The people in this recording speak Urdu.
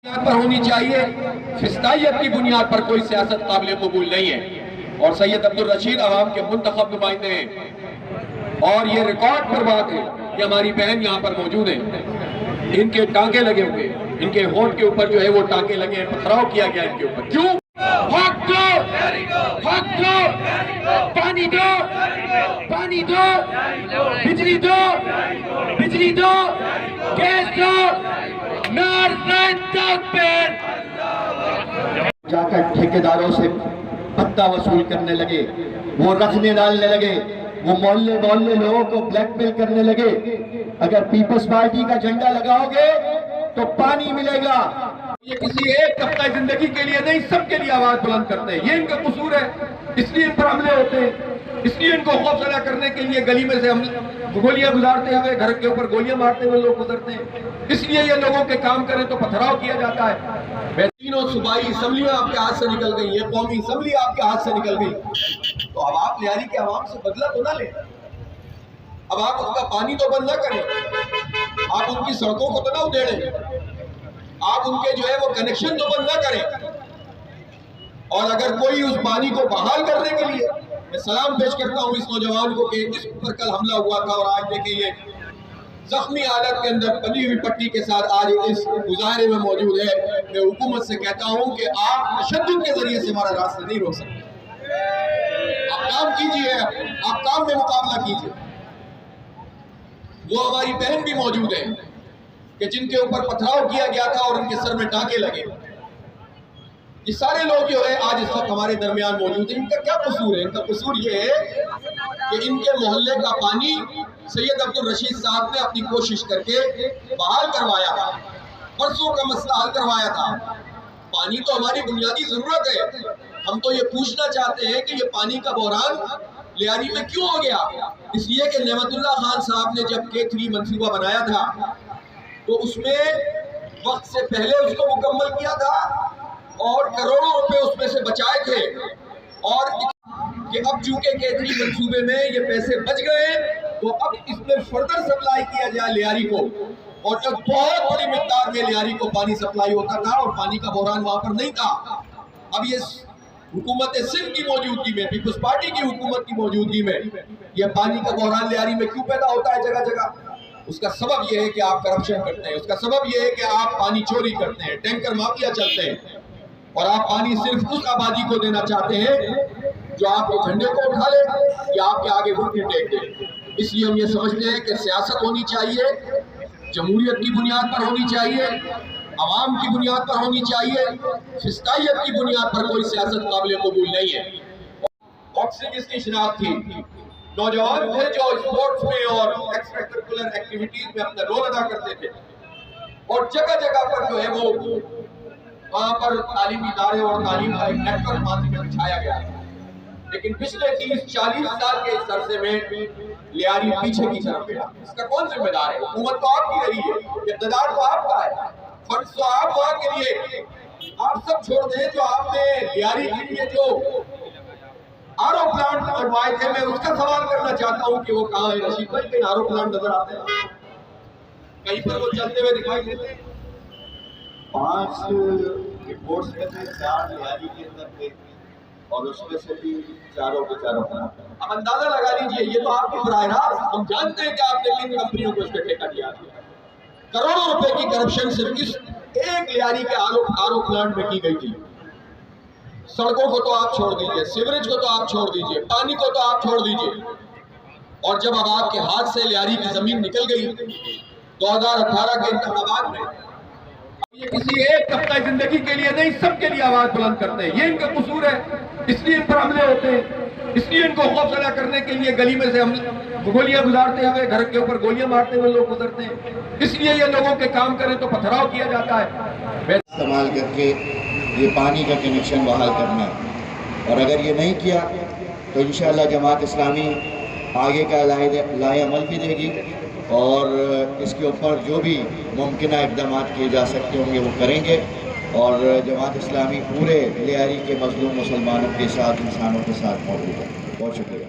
بنیاد پر ہونی چاہیے، فسطائیت کی بنیاد پر کوئی سیاست قابل قبول نہیں ہے۔ اور سید عبدالرشید عوام کے منتخب نمائندے ہیں، اور یہ ریکارڈ پر بات ہے کہ ہماری بہن یہاں پر موجود ہیں، ان کے ٹانکے لگے ہوئے، ان کے ہونٹ کے اوپر جو ہے وہ ٹانکے لگے ہیں، پتھراؤ کیا گیا ان کے اوپر۔ کیوں؟ حق دو، حق دو، پانی دو، پانی دو، بجلی دو، بجلی دو، گیس دو، جا کر ٹھیکیداروں سے پتہ وصول کرنے لگے، وہ رکھنے ڈالنے لگے، وہ محلے محلے لوگوں کو بلیک میل کرنے لگے۔ اگر پیپلز پارٹی کا جھنڈا لگاؤ گے تو پانی ملے گا۔ یہ کسی ایک طبقہ زندگی کے لیے نہیں، سب کے لیے آواز بلند کرتے ہیں۔ یہ ان کا قصور ہے، اس لیے ان پر حملے ہوتے ہیں، اس لیے ان کو خوفزدہ کرنے کے لیے گلی میں سے ہم گولیاں گزارتے ہوئے، گھر کے اوپر گولیاں مارتے ہوئے لوگ گزرتے ہیں، اس لیے یہ لوگوں کے کام کریں تو پتھراؤ کیا جاتا ہے۔ تینوں صوبائی اسمبلیاں آپ کے ہاتھ سے نکل گئی ہیں، قومی اسمبلی آپ کے ہاتھ سے نکل گئی، تو اب آپ لیاری کے عوام سے بدلہ تو نہ لیں، اب آپ ان کا پانی تو بند نہ کریں، آپ ان کی سڑکوں کو تو نہ ادھیڑیں، آپ ان کے جو ہے وہ کنیکشن تو بند نہ کریں۔ اور اگر کوئی اس پانی کو بحال کرنے کے لیے، میں سلام پیش کرتا ہوں اس نوجوان کو کہ اس پر کل حملہ ہوا تھا اور آج دیکھیں یہ زخمی حالت کے اندر بندھی ہوئی پٹی کے ساتھ آج اس مظاہرے میں موجود ہے۔ میں حکومت سے کہتا ہوں کہ آپ تشدد کے ذریعے سے ہمارا راستہ نہیں روک سکتے، آپ کام کیجئے، آپ کام میں مقابلہ کیجئے۔ وہ ہماری بہن بھی موجود ہیں کہ جن کے اوپر پتھراؤ کیا گیا تھا اور ان کے سر میں ٹانکے لگے، یہ سارے لوگ جو ہے آج اس وقت ہمارے درمیان موجود ہیں۔ ان کا کیا قصور ہے؟ ان کا قصور یہ ہے کہ ان کے محلے کا پانی سید عبدالرشید صاحب نے اپنی کوشش کر کے بحال کروایا تھا، برسوں کا مسئلہ حل کروایا تھا۔ پانی تو ہماری بنیادی ضرورت ہے، ہم تو یہ پوچھنا چاہتے ہیں کہ یہ پانی کا بحران لیاری میں کیوں ہو گیا؟ اس لیے کہ نعمت اللہ خان صاحب نے جب K3 منصوبہ بنایا تھا تو اس میں وقت سے پہلے اس کو مکمل کیا تھا اور کروڑوں روپے اس میں سے بچائے تھے، اور کہ اب چونکہ K3 منصوبے میں یہ پیسے بچ گئے تو اب اس میں فردر سپلائی کیا جائے لیاری کو، اور ایک بہت بڑی مقدار میں لیاری کو پانی سپلائی ہوتا تھا اور پانی کا بحران وہاں پر نہیں تھا۔ اب یہ حکومت سندھ کی موجودگی میں، پیپلز پارٹی کی حکومت کی موجودگی میں یہ پانی کا بحران لیاری میں کیوں پیدا ہوتا ہے جگہ جگہ؟ اس کا سبب یہ ہے کہ آپ کرپشن کرتے ہیں، اس کا سبب یہ ہے کہ آپ پانی چوری کرتے ہیں، ٹینکر مافیا چلتے ہیں، اور آپ پانی صرف اس آبادی کو دینا چاہتے ہیں جو آپ کے جھنڈے کو اٹھا لے یا آپ کے آگے گھٹنے ٹیک دے۔ اس لیے ہم یہ سمجھتے ہیں کہ سیاست ہونی چاہیے، جمہوریت کی بنیاد پر ہونی چاہیے، عوام کی بنیاد پر ہونی چاہیے، فسطائیت کی بنیاد پر کوئی سیاست قابل قبول نہیں ہے۔ باکسنگ اس کی شناخت تھی، نوجوان تھے جو اسپورٹس میں اور ایکسٹرا کریکولر ایکٹیویٹیز میں اپنا رول ادا کرتے تھے، اور جگہ جگہ پر جو ہے وہ وہاں پر تعلیمی ادارے اور تعلیم کا ایک نیٹ ورک ماضی میں بچھایا گیا ہے، لیکن پچھلے 30-40 سال کے اس عرصے میں لیاری پیچھے کی طرف گیا۔ اس کا کون ذمہ دار ہے؟ حکومت تو آپ کی رہی ہے، اقتدار تو آپ کا ہے، فنڈز تو آپ وہاں کے لیے، آپ سب چھوڑ دیں جو آپ نے لیاری کے لیے جو آرو پلانٹ بنوائے تھے۔ میں اس کا سوال کرنا چاہتا ہوں کہ وہ کہاں ہے؟ رشید بھائی کہیں آرو پلانٹ نظر آتے ہیں؟ کہیں پر وہ چلتے ہوئے دکھائی دیتے ہیں؟ 5 رپورٹس میں سے 4 لیاری کے اندر تھے، اور اس میں سے بھی چاروں کے چاروں کا اب اندازہ لگا لیجئے، یہ تو آپ کی براہ راست، ہم جانتے ہیں کہ آپ نے کن کمپنیوں کو اس پہ ٹھیکہ دیا، کروڑوں روپے کی کرپشن صرف اس ایک لیاری کے آرو پلانٹ میں کی گئی تھی۔ سڑکوں کو تو آپ چھوڑ دیجئے، سیوریج کو تو آپ چھوڑ دیجئے، پانی کو تو آپ چھوڑ دیجئے، اور جب اب آپ کے ہاتھ سے لیاری کی زمین نکل گئی 2018 کے انتخابات میں، یہ کسی ایک طبقہ زندگی کے لیے نہیں، سب کے لیے آواز بلند کرتے ہیں۔ یہ ان کا قصور ہے، اس لیے ان پر حملے ہوتے ہیں، اس لیے ان کو خوفزدہ کرنے کے لیے گلی میں سے ہم گولیاں گزارتے ہوئے، گھر کے اوپر گولیاں مارتے ہوئے لوگ گزرتے ہیں، اس لیے یہ لوگوں کے کام کریں تو پتھراؤ کیا جاتا ہے۔ استعمال کر کے یہ پانی کا کنیکشن بحال کرنا ہے، اور اگر یہ نہیں کیا تو انشاءاللہ جماعت اسلامی آگے کا لائحہ عمل بھی دے گی، اور اس کے اوپر جو بھی ممکنہ اقدامات کیے جا سکتے ہوں گے وہ کریں گے، اور جماعت اسلامی پورے لیاری کے مظلوم مسلمانوں کے ساتھ، انسانوں کے ساتھ موجود ہے۔ بہت شکریہ۔